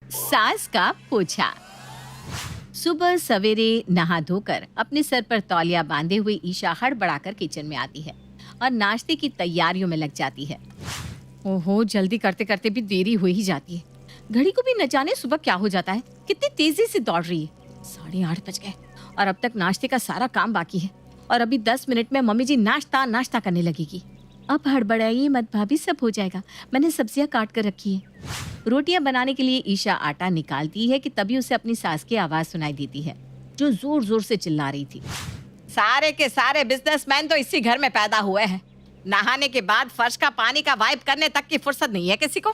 सास का पोछा। सुबह सवेरे नहा धोकर अपने सर पर तौलिया बांधे हुए ईशा हड़बड़ाकर किचन में आती है और नाश्ते की तैयारियों में लग जाती है। ओहो, जल्दी करते करते भी देरी हो ही जाती है। घड़ी को भी न जाने सुबह क्या हो जाता है, कितनी तेजी से दौड़ रही है। 8:30 बज गए और अब तक नाश्ते का सारा काम बाकी है और अभी 10 मिनट में मम्मी जी नाश्ता नाश्ता करने लगेगी। अब हड़बड़ाइए मत भाभी, सब हो जाएगा। मैंने सब्जियां काट कर रखी है। रोटियां बनाने के लिए ईशा आटा निकालती है कि तभी उसे अपनी सास की आवाज सुनाई देती है, जो जोर जोर से चिल्ला रही थी। सारे के सारे बिजनेसमैन तो इसी घर में पैदा हुए हैं। नहाने के बाद फर्श का पानी का वाइप करने तक की फुर्सत नहीं है किसी को।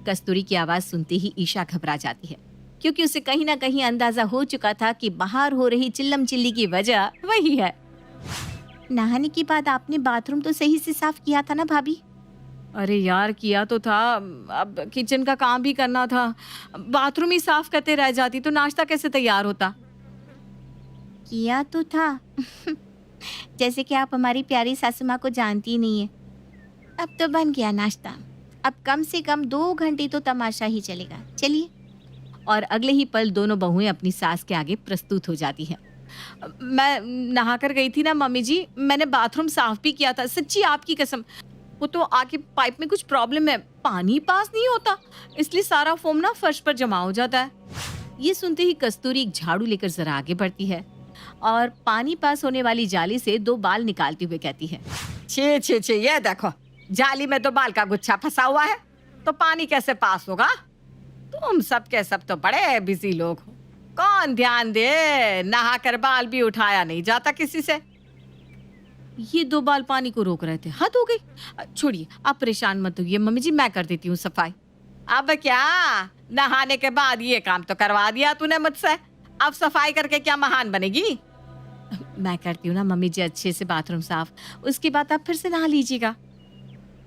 कस्तूरी की आवाज सुनते ही ईशा घबरा जाती है, क्योंकि उसे कहीं ना कहीं अंदाजा हो चुका था कि बाहर हो रही चिल्लम चिल्ली की वजह वही है। नहाने के बाद आपने बाथरूम तो सही से साफ किया था ना भाभी? अरे यार, किया तो था, अब किचन का काम भी करना था। बाथरूम ही साफ करते रह जाती तो नाश्ता कैसे तैयार होता? किया तो था जैसे कि आप हमारी प्यारी सासू माँ को जानती ही नहीं है। अब तो बन गया नाश्ता, अब कम से कम 2 घंटे तो तमाशा ही चलेगा। चलिए। और अगले ही पल दोनों बहुएं अपनी सास के आगे प्रस्तुत हो जाती हैं। मैं नहा कर गई थी ना मम्मी जी, मैंने बाथरूम साफ भी किया था, सच्ची आपकी कसम। वो तो आके पाइप में कुछ प्रॉब्लम है, पानी पास नहीं होता, इसलिए सारा फोम ना फर्श पर जमा हो जाता है। ये सुनते ही कस्तूरी एक झाड़ू लेकर जरा आगे बढ़ती है और पानी पास होने वाली जाली से 2 बाल निकालते हुए कहती है, छे छे छे, ये देखो, जाली में 2 बाल का गुच्छा फंसा हुआ है, तो पानी कैसे पास होगा? तुम सब के सब तो बड़े बिजी लोग हो, कौन ध्यान दे, नहा कर बाल भी उठाया नहीं जाता किसी से। ये 2 बाल पानी को रोक रहे थे, हद हो गई। छोड़िए, आप परेशान मत होइए मम्मी जी, मैं कर देती हूँ सफाई। अब क्या, नहाने के बाद ये काम तो करवा दिया तूने मुझसे, अब सफाई करके क्या महान बनेगी? मैं करती हूँ ना मम्मी जी अच्छे से बाथरूम साफ, उसके बाद आप फिर से नहा लीजिएगा।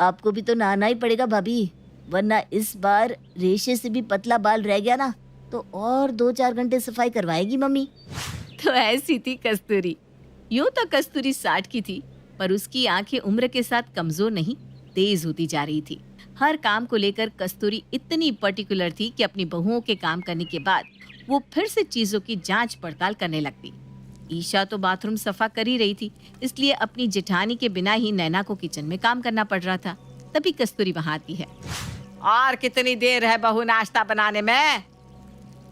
आपको भी तो नहाना ही पड़ेगा भाभी, वरना इस बार रेशे से भी पतला बाल रह गया ना तो और 2-4 घंटे सफाई करवाएगी मम्मी। तो ऐसी थी कस्तूरी। यूं तो कस्तूरी 60 की थी, पर उसकी आंखें उम्र के साथ कमजोर नहीं, तेज होती जा रही थी। हर काम को लेकर कस्तूरी इतनी पर्टिकुलर थी कि अपनी बहुओं के काम करने के बाद वो फिर से चीजों की जांच पड़ताल करने लगती। ईशा तो बाथरूम सफा कर ही रही थी, इसलिए अपनी जेठानी के बिना ही नैना को किचन में काम करना पड़ रहा था। तभी कस्तूरी वहां आती है। और कितनी देर है बहू नाश्ता बनाने में?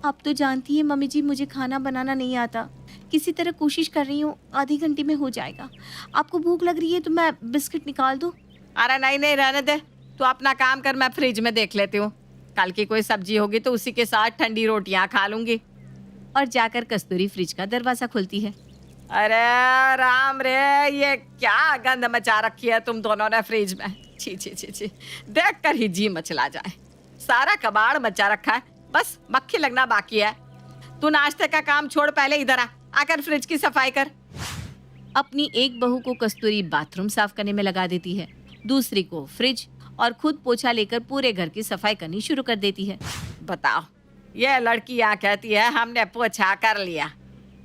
आप तो जानती है मम्मी जी, मुझे खाना बनाना नहीं आता, किसी तरह कोशिश कर रही हूँ, आधे घंटे में हो जाएगा। आपको भूख लग रही है तो मैं बिस्किट निकाल दूँ? अरे नहीं नहीं, रहने दे, तू अपना काम कर, मैं फ्रिज में देख लेती हूँ। कल की कोई सब्जी होगी तो उसी के साथ ठंडी रोटियां खा लूंगी। और जाकर कस्तूरी फ्रिज का दरवाजा खोलती है। अरे राम रे, ये क्या गंद मचा रखी है तुम दोनों ने फ्रिज में, छी छी छी छी, देख कर ही जी मचला जाए। सारा कबाड़ मचा रखा है, बस मक्खी लगना बाकी है। तू नाश्ते का काम छोड़, पहले इधर आकर फ्रिज की सफाई कर। अपनी एक बहू को कस्तूरी बाथरूम साफ करने में लगा देती है, दूसरी को फ्रिज, और खुद पोछा लेकर पूरे घर की सफाई करनी शुरू कर देती है। बताओ, ये लड़की यहाँ कहती है हमने पोछा कर लिया,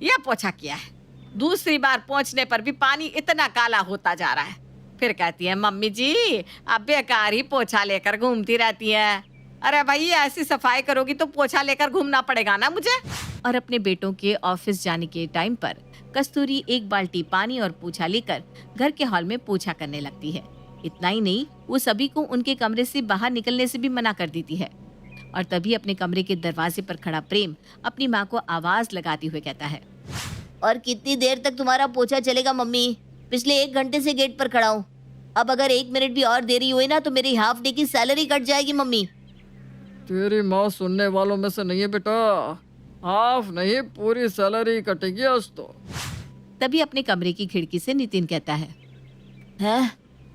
ये पोछा किया है, दूसरी बार पोंछने पर भी पानी इतना काला होता जा रहा है। फिर कहती है मम्मी जी अब बेकार ही पोछा लेकर घूमती रहती है। अरे भाई, ऐसी सफाई करोगी तो पोछा लेकर घूमना पड़ेगा ना मुझे। और अपने बेटों के ऑफिस जाने के टाइम पर कस्तूरी एक बाल्टी पानी और पोछा लेकर घर के हॉल में पोछा करने लगती है। इतना ही नहीं, वो सभी को उनके कमरे से बाहर निकलने से भी मना कर देती है। और तभी अपने कमरे के दरवाजे पर खड़ा प्रेम अपनी माँ को आवाज लगाते हुए कहता है, और कितनी देर तक तुम्हारा पोछा चलेगा मम्मी? पिछले 1 घंटे से गेट पर खड़ा हूँ, अब अगर 1 मिनट भी और देरी हुई ना तो मेरी हाफ डे की सैलरी कट जाएगी मम्मी। तेरी माँ सुनने वालों में से नहीं है बेटा, हाफ नहीं पूरी सैलरी कटेगी आज तो। तभी अपने कमरे की खिड़की से नितिन कहता है, हैं?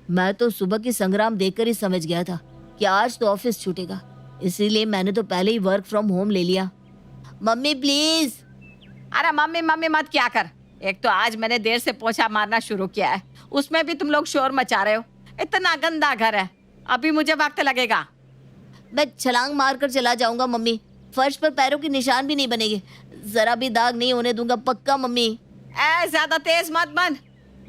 मैं तो सुबह की संग्राम देखकर ही समझ गया था कि आज तो ऑफिस छूटेगा, इसीलिए मैंने तो पहले ही वर्क फ्रॉम होम ले लिया। Mummy please. अरे मम्मी मम्मी मत क्या कर, एक तो आज मैंने देर से पोछा मारना शुरू किया है, उसमें भी तुम लोग शोर मचा रहे हो। इतना गंदा घर है, अभी मुझे वक्त लगेगा। मैं छलांग मारकर चला जाऊंगा मम्मी, फर्श पर पैरों के निशान भी नहीं बनेंगे, जरा भी दाग नहीं होने दूंगा, पक्का मम्मी। ज्यादा तेज मत बन,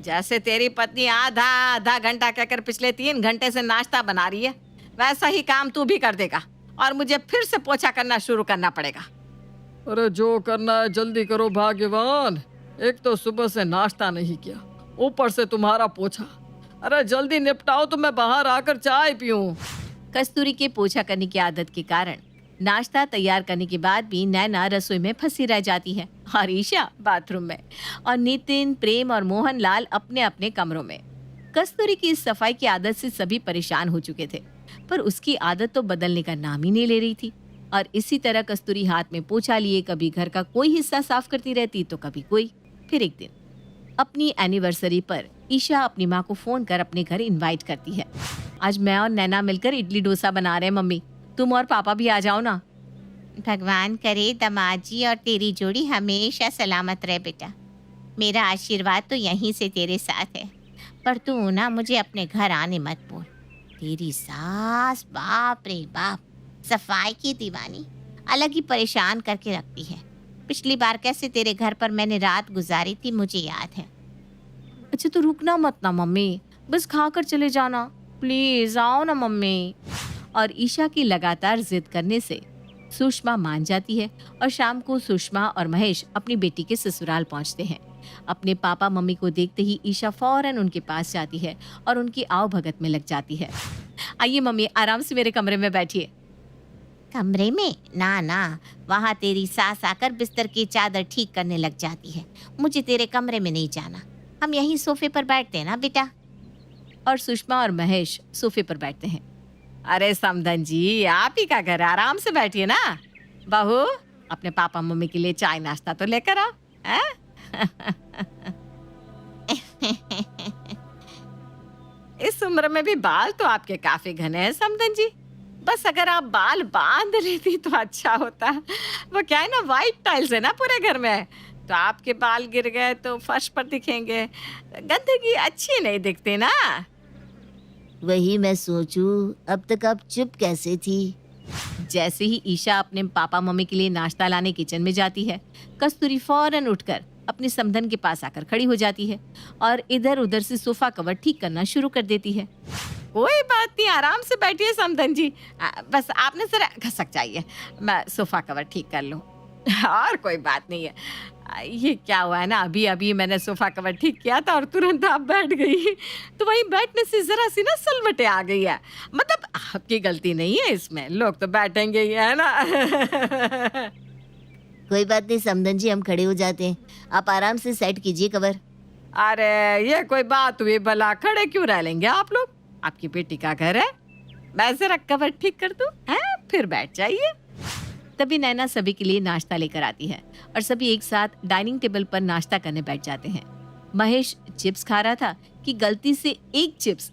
जैसे तेरी पत्नी आधा आधा घंटा कहकर पिछले 3 घंटे से नाश्ता बना रही है, वैसा ही काम तू भी कर देगा। और मुझे फिर से पोछा करना शुरू करना पड़ेगा। अरे जो करना है जल्दी करो भाग्यवान। एक तो सुबह से नाश्ता नहीं किया, ऊपर से तुम्हारा पोछा। अरे जल्दी निपटाओ तो मैं बाहर आकर चाय पीऊं। कस्तूरी के पोछा करने की आदत के कारण नाश्ता तैयार करने के बाद भी नैना रसोई में फंसी रह जाती है और ईशा बाथरूम में, और नितिन, प्रेम और मोहनलाल अपने अपने कमरों में। कस्तूरी की इस सफाई की आदत से सभी परेशान हो चुके थे, पर उसकी आदत तो बदलने का नाम ही नहीं ले रही थी। और इसी तरह कस्तूरी हाथ में पोछा लिए कभी घर का कोई हिस्सा साफ करती रहती तो कभी कोई। फिर एक दिन अपनी एनिवर्सरी पर ईशा अपनी माँ को फोन कर अपने घर इनवाइट करती है। आज मैं और नैना मिलकर इडली डोसा बना रहे हैं मम्मी, तुम और पापा भी आ जाओ ना। भगवान करे दामाद जी और तेरी जोड़ी हमेशा सलामत रहे बेटा। मेरा आशीर्वाद तो यहीं से तेरे साथ है, पर तू ना मुझे अपने घर आने मत बोल। तेरी सास बाप रे बाप, सफाई की दीवानी, अलग ही परेशान करके रखती है। पिछली बार कैसे तेरे घर पर मैंने रात गुजारी थी मुझे याद है। अच्छा तो रुकना मत ना मम्मी, बस खाकर चले जाना, प्लीज आओ ना मम्मी। और ईशा की लगातार जिद करने से सुषमा मान जाती है और शाम को सुषमा और महेश अपनी बेटी के ससुराल पहुंचते हैं। अपने पापा मम्मी को देखते ही ईशा फौरन उनके पास जाती है और उनकी आओ भगत में लग जाती है। आइए मम्मी, आराम से मेरे कमरे में बैठिए। कमरे में? ना ना, वहाँ तेरी सास आकर बिस्तर की चादर ठीक करने लग जाती है। मुझे तेरे कमरे में नहीं जाना, हम यहीं सोफे पर बैठते हैं ना बेटा। और सुषमा और महेश सोफे पर बैठते हैं। अरे समधन जी, आप ही का घर, आराम से बैठिए ना। बहू, अपने पापा मम्मी के लिए चाय नाश्ता तो लेकर आओ। इस उम्र में भी बाल तो आपके काफी घने हैं समधन जी। बस अगर आप बाल बांध लेती तो अच्छा होता। वो क्या है ना, व्हाइट टाइल्स है ना पूरे घर में, तो आपके बाल गिर गए तो फर्श पर दिखेंगे, गंदगी अच्छी नहीं दिखती ना। वही मैं सोचूं, अब तक आप चुप कैसे थी? जैसे ही ईशा अपने पापा मम्मी के लिए नाश्ता लाने किचन में जाती है, कस्तूरी फौरन उठकर अपने समधन के पास आकर खड़ी हो जाती है और इधर उधर से सोफा कवर ठीक करना शुरू कर देती है। कोई बात नहीं, आराम से बैठिए समधन जी, बस आपने जरा घसक जाइए, मैं सोफा कवर ठीक कर लूं। और कोई बात नहीं है। ये क्या हुआ है ना, अभी अभी मैंने सोफा कवर ठीक किया था और तुरंत आप बैठ गई, तो वहीं बैठने से जरा सी ना सलवटे आ गई है। मतलब आपकी गलती नहीं है इसमें, लोग तो बैठेंगे ही, है ना। कोई बात नहीं समधन जी, हम खड़े हो जाते हैं, आप आराम से सेट कीजिए कवर। अरे ये कोई बात हुई भला, खड़े क्यों रह लेंगे आप लोग, आपकी बेटी का घर है। मैं जरा कवर ठीक कर दूं, फिर बैठ जाइए। तभी नैना सभी के लिए नाश्ता लेकर आती है और सभी एक साथ डाइनिंग टेबल पर नाश्ता करने बैठ जाते हैं। महेश चिप्स खा रहा था कि गलती से एक चिप्स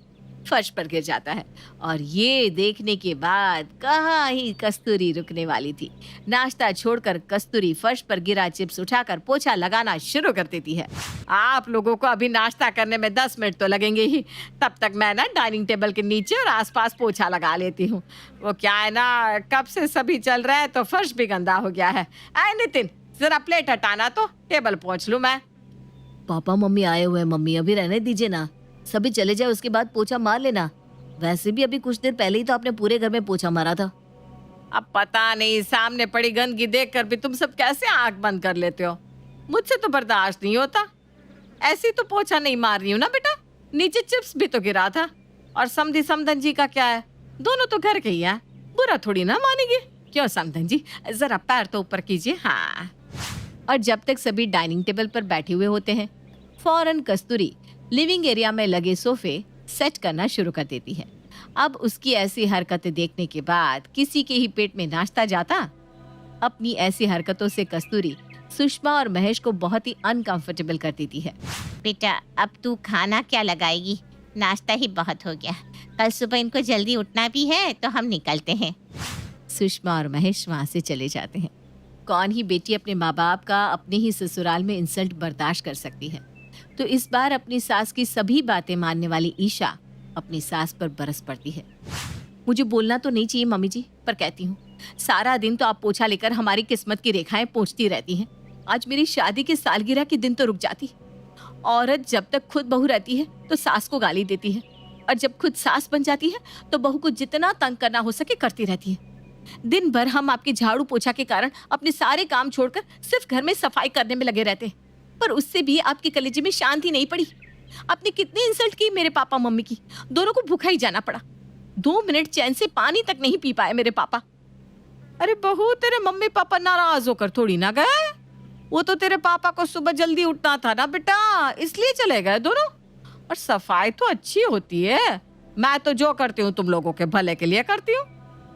फर्श पर गिर जाता है और ये देखने के बाद कहाँ ही कस्तूरी रुकने वाली थी। नाश्ता छोड़कर कस्तूरी फर्श पर गिरा चिप्स उठाकर पोछा लगाना शुरू कर देती है। आप लोगों को अभी नाश्ता करने में 10 मिनट तो लगेंगे ही, तब तक मैं ना डाइनिंग टेबल के नीचे और आसपास पोछा लगा लेती हूँ। वो क्या है ना, कब से सभी चल रहे हैं तो फर्श भी गंदा हो गया है। आए नितिन, जरा प्लेट हटाना तो टेबल पोंछ लूं मैं। पापा मम्मी आए हुए हैं मम्मी, अभी रहने दीजिए ना, सभी चले जाए उसके बाद पोछा मार लेना। वैसे भी अभी कुछ देर पहले ही तो आपने पूरे घर में पोछा मारा था। अब पता नहीं सामने पड़ी गंदगी देखकर भी तुम सब कैसे आंख बंद कर लेते हो, मुझसे तो बर्दाश्त नहीं होता। ऐसी तो पोछा नहीं मार रही हूँ ना बेटा, नीचे चिप्स भी तो गिरा था। और समधी समधन जी का क्या है, दोनों तो घर के ही है, बुरा थोड़ी ना मानेंगे। क्यों समधन जी, जरा पैर तो ऊपर कीजिए। हाँ। और जब तक सभी डाइनिंग टेबल पर बैठे हुए होते हैं, फौरन कस्तूरी लिविंग एरिया में लगे सोफे सेट करना शुरू कर देती है। अब उसकी ऐसी हरकतें देखने के बाद किसी के ही पेट में नाश्ता जाता। अपनी ऐसी हरकतों से कस्तूरी सुषमा और महेश को बहुत ही अनकंफर्टेबल कर देती है। बेटा अब तू खाना क्या लगाएगी, नाश्ता ही बहुत हो गया, कल सुबह इनको जल्दी उठना भी है तो हम निकलते हैं। सुषमा और महेश वहाँ से चले जाते हैं। कौन ही बेटी अपने माँ बाप का अपने ही ससुराल में इंसल्ट बर्दाश्त कर सकती है। तो इस बार अपनी सास की सभी बातें मानने वाली ईशा अपनी सास पर बरस पड़ती है। मुझे बोलना तो नहीं चाहिए मम्मी जी, पर कहती हूँ, सारा दिन तो आप पोछा लेकर हमारी किस्मत की रेखाएं पोंछती रहती हैं। आज मेरी शादी की सालगिरह के दिन तो रुक जाती। औरत जब तक खुद बहू रहती है तो सास को गाली देती है, और जब खुद सास बन जाती है तो बहू को जितना तंग करना हो सके करती रहती है। दिन भर हम आपके झाड़ू पोछा के कारण अपने सारे काम छोड़कर सिर्फ घर में सफाई करने में लगे रहते, पर उससे भी आपके कलेजे में शांति नहीं पड़ी। आपने कितनी इंसल्ट की मेरे पापा मम्मी की, दोनों को भूखा ही जाना पड़ा। 2 मिनट चैन से पानी तक नहीं पी पाए मेरे पापा। अरे बहू, तेरे मम्मी पापा नाराज होकर थोड़ी ना गए, वो तो तेरे पापा को सुबह जल्दी उठना था ना बेटा, इसलिए चले गए दोनों। और सफाई तो अच्छी होती है, मैं तो जो करती हूँ तुम लोगों के भले के लिए करती हूँ,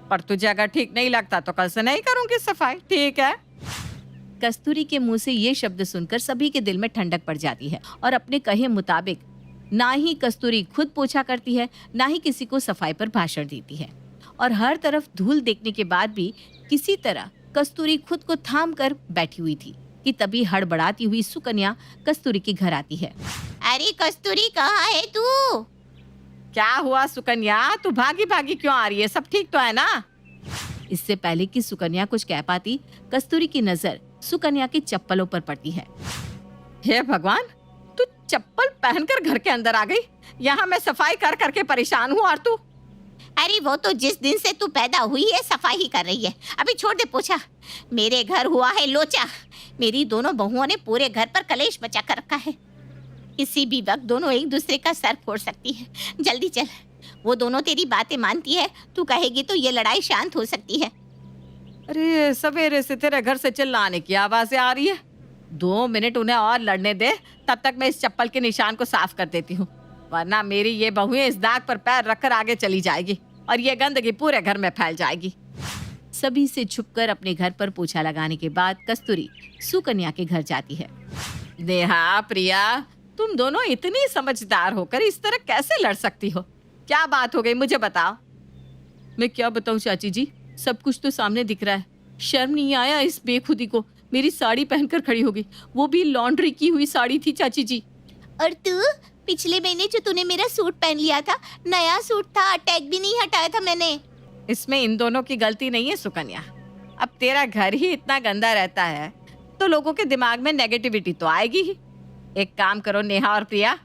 पर तुझे अगर ठीक नहीं लगता तो कल से नहीं करूंगी सफाई, ठीक है? कस्तूरी के मुंह से ये शब्द सुनकर सभी के दिल में ठंडक पड़ जाती है और अपने कहे मुताबिक ना ही कस्तूरी खुद पोछा करती है, ना ही किसी को सफाई पर भाषण देती है। और हर तरफ धूल देखने के बाद भी किसी तरह कस्तूरी खुद को थाम कर बैठी हुई थी कि तभी हड़बड़ाती हुई सुकन्या कस्तूरी के घर आती है। अरे कस्तूरी, कहाँ है तू? क्या हुआ सुकन्या, तू भागी भागी क्यों आ रही है? सब ठीक तो है ना? इससे पहले कि सुकन्या कुछ कह पाती, कस्तूरी की नजर सुकन्या की चप्पलों पर पड़ती है। हे भगवान, तू चप्पल पहनकर घर के अंदर आ गई। यहाँ मैं सफाई कर करके परेशान हूँ और तू। अरे वो तो जिस दिन से तू पैदा हुई है सफाई ही कर रही है, अभी छोड़ दे पोछा। मेरे घर हुआ है लोचा। मेरी दोनों बहुओं ने पूरे घर पर कलेश मचा कर रखा है। किसी भी वक्त दोनों एक दूसरे का सर फोड़ सकती है। जल्दी चल, वो दोनों तेरी बातें मानती है, तू कहेगी तो ये लड़ाई शांत हो सकती है। अरे सवेरे से तेरे घर से चिल्लाने की आवाजें आ रही है। 2 मिनट उन्हें और लड़ने दे, तब तक मैं इस चप्पल के निशान को साफ कर देती हूँ, वरना मेरी ये बहुएं इस दाग पर पैर रखकर आगे चली जाएगी और ये गंदगी पूरे घर में फैल जाएगी। सभी से छुपकर अपने घर पर पोछा लगाने के बाद कस्तूरी सुकन्या के घर जाती है। नेहा, प्रिया, तुम दोनों इतनी समझदार होकर इस तरह कैसे लड़ सकती हो? क्या बात हो गई, मुझे बताओ। मैं क्या बताऊं चाची जी, सब कुछ तो सामने दिख रहा है। शर्म नहीं आया इस बेखुदी को? मेरी साड़ी पहनकर खड़ी हो गई, वो भी लॉन्ड्री की हुई साड़ी थी चाची जी। और तू पिछले महीने जो तूने मेरा सूट पहन लिया था, नया सूट था, टैग भी नहीं हटाया था मैंने। इसमें इन दोनों की गलती नहीं है सुकन्या। अब तेरा घर ही इतना गंदा रहता है तो लोगों के दिमाग में नेगेटिविटी तो आएगी ही। एक काम करो नेहा और प्रिया,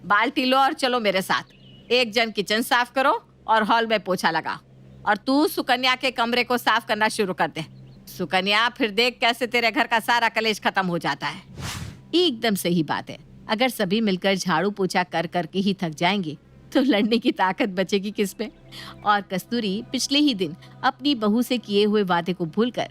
बाल्टी लो और चलो मेरे साथ। एक जन किचन साफ करो और हॉल में पोछा लगाओ, और तू सुकन्या के कमरे को साफ करना शुरू कर दे। सुकन्या, फिर देख कैसे तेरे घर का सारा कलेश खत्म हो जाता है। एकदम सही बात है। अगर सभी मिलकर झाड़ू पोछा कर करके ही थक जाएंगे तो लड़ने की ताकत बचेगी किसमें? और कस्तूरी पिछले ही दिन अपनी बहू से किए हुए वादे को भूलकर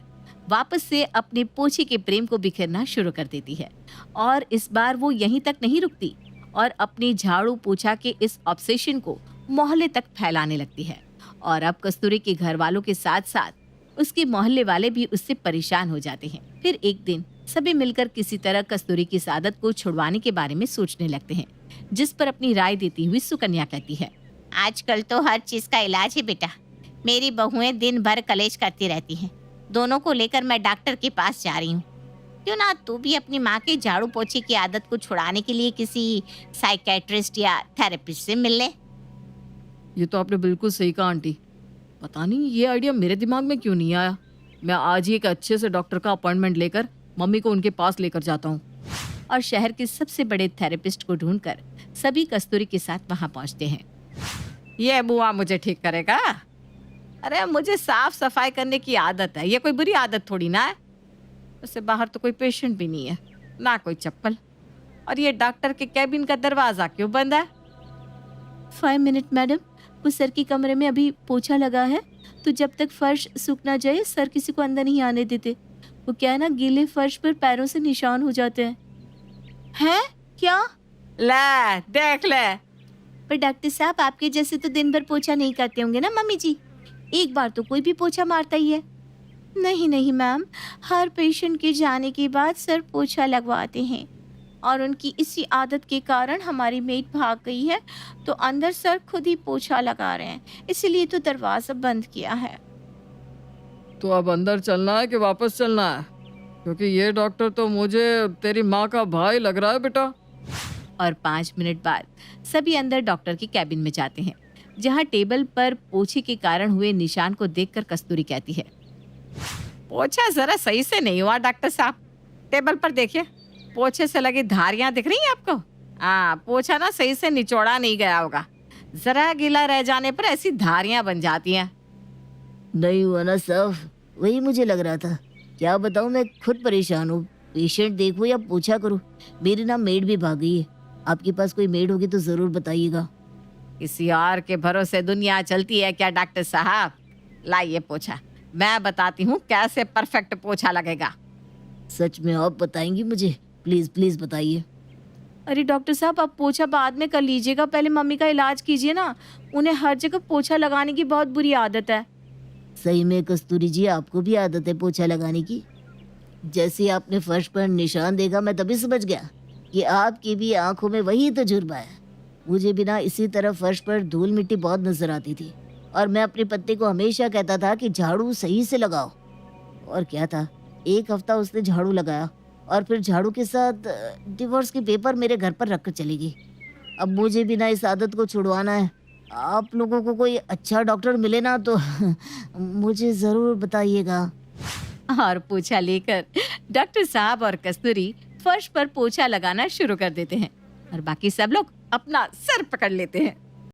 वापस से अपने पोछे के प्रेम को बिखेरना शुरू कर देती है। और इस बार वो यहीं तक नहीं रुकती और अपनी झाड़ू पोछा के इस ऑब्सेशन को मोहल्ले तक फैलाने लगती है। और अब कस्तूरी के घर वालों के साथ साथ उसके मोहल्ले वाले भी उससे परेशान हो जाते हैं। फिर एक दिन सभी मिलकर किसी तरह कस्तूरी की इस आदत को छुड़वाने के बारे में सोचने लगते हैं, जिस पर अपनी राय देती हुई सुकन्या कहती है। आजकल तो हर चीज का इलाज है बेटा। मेरी बहुएं दिन भर कलेश करती रहती हैं। दोनों को लेकर मैं डॉक्टर के पास जा रही हूँ। क्यों ना तू भी अपनी माँ के झाड़ू पोछे की आदत को छुड़ाने के लिए किसी साइकेट्रिस्ट या थेरेपिस्ट से मिल ले। ये तो आपने बिल्कुल सही कहा आंटी। पता नहीं ये आइडिया मेरे दिमाग में क्यों नहीं आया। मैं आज ही एक अच्छे से डॉक्टर का अपॉइंटमेंट लेकर मम्मी को उनके पास लेकर जाता हूँ। और शहर के सबसे बड़े थेरेपिस्ट को ढूंढकर सभी कस्तूरी के साथ वहां पहुंचते हैं। ये बुआ मुझे ठीक करेगा? अरे मुझे साफ सफाई करने की आदत है, ये कोई बुरी आदत थोड़ी ना है। उससे बाहर तो कोई पेशेंट भी नहीं है, ना कोई चप्पल, और ये डॉक्टर के कैबिन का दरवाजा क्यों बंद है? 5 मिनट मैडम, उस सर के कमरे में अभी पोछा लगा है, तो जब तक फर्श सूख ना जाए सर किसी को अंदर नहीं आने देते। वो क्या है ना, गीले फर्श पर पैरों से निशान हो जाते हैं। हैं? क्या? ले देख ले। पर डॉक्टर साहब, आपके जैसे तो दिन भर पोछा नहीं करते होंगे ना मम्मी जी? एक बार तो कोई भी पोछा मारता ही है। नहीं नहीं मैम, हर पेशेंट के जाने के बाद सर पोछा लगवाते हैं, और उनकी इसी आदत के कारण हमारी मेड भाग गई है, तो अंदर सर खुद ही पोछा लगा रहे हैं, इसलिए तो दरवाजा बंद किया है। तो अब अंदर चलना है कि वापस चलना है? क्योंकि ये डॉक्टर तो मुझे तेरी माँ का भाई लग रहा है बेटा। और 5 मिनट बाद सभी अंदर डॉक्टर के कैबिन में जाते हैं, जहां टेबल पर पोछे के कारण हुए निशान को देखकर कस्तूरी कहती है, पोछा जरा सही से नहीं हुआ डॉक्टर साहब। टेबल पर देखिए, पोछे से लगी धारियां दिख रही हैं आपको? हाँ, पोछा ना सही से निचोड़ा नहीं गया होगा, जरा गीला रह जाने पर ऐसी धारियां बन जाती हैं। नहीं हुआ ना साफ, वही मुझे लग रहा था। क्या बताऊं, मैं खुद परेशान हूँ। पेशेंट देखो या पूछा करूँ, मेरी ना मेड भी भाग गई है। आपके पास कोई मेड होगी तो जरूर बताइएगा। किसी और के भरोसे दुनिया चलती है क्या डॉक्टर साहब? लाइए पोछा, मैं बताती हूँ कैसे परफेक्ट पोछा लगेगा। सच में आप बताएंगी मुझे? प्लीज प्लीज बताइए। अरे डॉक्टर साहब, आप पोछा बाद में कर लीजिएगा, पहले मम्मी का इलाज कीजिए ना। उन्हें हर जगह पोछा लगाने की बहुत बुरी आदत है। सही में कस्तूरी जी, आपको भी आदत है पोछा लगाने की? जैसे ही आपने फर्श पर निशान देखा, मैं तभी समझ गया कि आपकी भी आंखों में वही तजुर्बा है। मुझे भी ना इसी तरह फर्श पर धूल मिट्टी बहुत नजर आती थी, और मैं अपने पति को हमेशा कहता था कि झाड़ू सही से लगाओ। और क्या था, एक हफ्ता उसने झाड़ू लगाया और फिर झाड़ू के साथ डिवोर्स के पेपर मेरे घर पर रखकर चली गई। अब मुझे भी ना इस आदत को छुड़वाना है। आप लोगों को कोई अच्छा डॉक्टर मिले ना तो मुझे जरूर बताइएगा। और पोछा लेकर डॉक्टर साहब और कस्तूरी फर्श पर पोछा लगाना शुरू कर देते हैं और बाकी सब लोग अपना सर पकड़ लेते हैं।